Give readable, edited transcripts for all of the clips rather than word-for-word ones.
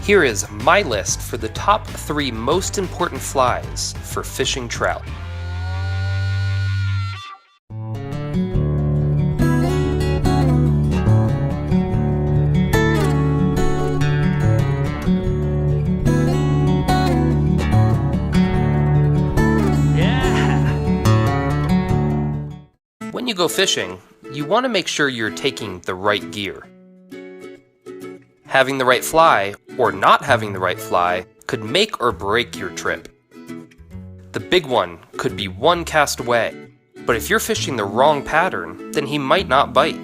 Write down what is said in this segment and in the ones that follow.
Here is my list for the top 3 most important flies for fishing trout. When you go fishing, you want to make sure you're taking the right gear. Having the right fly, or not having the right fly, could make or break your trip. The big one could be one cast away, but if you're fishing the wrong pattern, then he might not bite.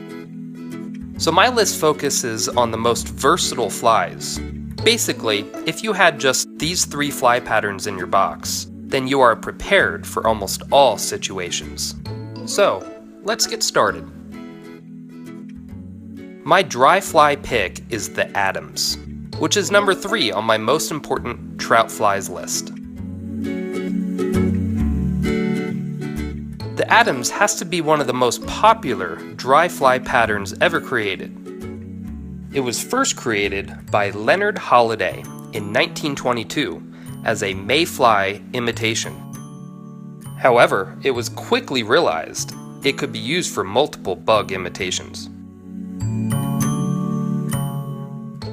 So my list focuses on the most versatile flies. Basically, if you had just these 3 fly patterns in your box, then you are prepared for almost all situations. So, let's get started. My dry fly pick is the Adams, which is number 3 on my most important trout flies list. The Adams has to be one of the most popular dry fly patterns ever created. It was first created by Leonard Holliday in 1922 as a mayfly imitation. However, it was quickly realized it could be used for multiple bug imitations.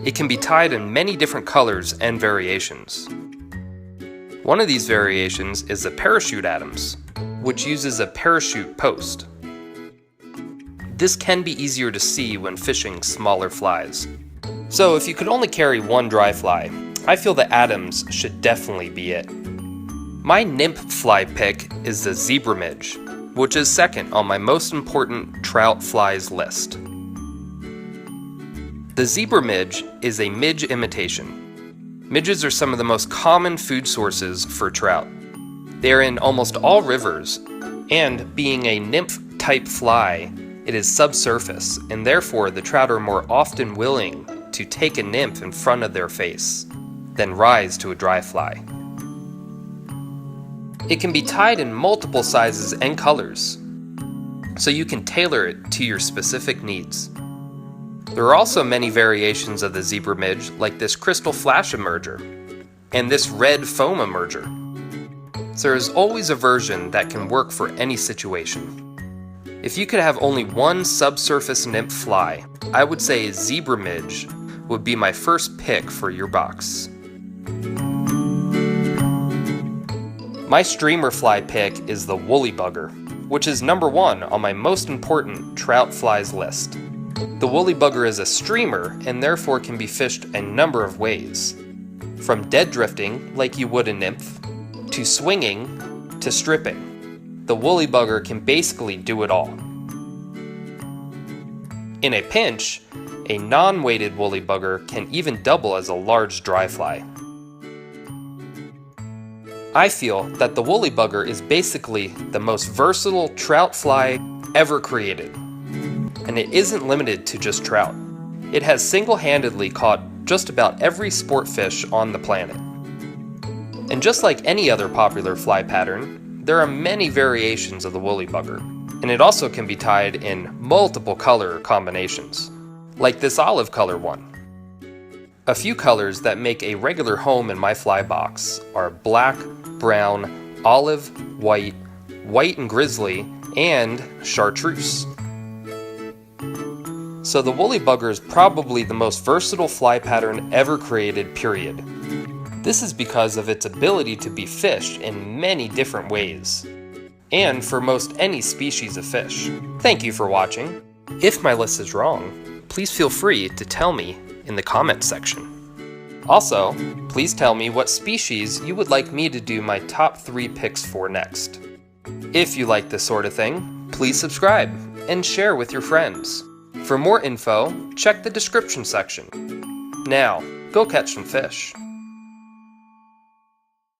It can be tied in many different colors and variations. One of these variations is the Parachute Adams, which uses a parachute post. This can be easier to see when fishing smaller flies. So if you could only carry one dry fly, I feel the Adams should definitely be it. My nymph fly pick is the Zebra Midge, which is second on my most important trout flies list. The Zebra Midge is a midge imitation. Midges are some of the most common food sources for trout. They are in almost all rivers, and being a nymph-type fly, it is subsurface, and therefore the trout are more often willing to take a nymph in front of their face than rise to a dry fly. It can be tied in multiple sizes and colors, so you can tailor it to your specific needs. There are also many variations of the Zebra Midge, like this crystal flash emerger and this red foam emerger. So there is always a version that can work for any situation. If you could have only one subsurface nymph fly, I would say Zebra Midge would be my first pick for your box. My streamer fly pick is the Woolly Bugger, which is number 1 on my most important trout flies list. The Woolly Bugger is a streamer and therefore can be fished a number of ways. From dead drifting, like you would a nymph, to swinging, to stripping. The Woolly Bugger can basically do it all. In a pinch, a non-weighted Woolly Bugger can even double as a large dry fly. I feel that the Woolly Bugger is basically the most versatile trout fly ever created. And it isn't limited to just trout. It has single-handedly caught just about every sport fish on the planet. And just like any other popular fly pattern, there are many variations of the Woolly Bugger, and it also can be tied in multiple color combinations, like this olive color one. A few colors that make a regular home in my fly box are black, brown, olive, white and grizzly, and chartreuse. So the Woolly Bugger is probably the most versatile fly pattern ever created, period. This is because of its ability to be fished in many different ways, and for most any species of fish. Thank you for watching. If my list is wrong, please feel free to tell me in the comments section. Also, please tell me what species you would like me to do my top 3 picks for next. If you like this sort of thing, please subscribe and share with your friends. For more info, check the description section. Now, go catch some fish.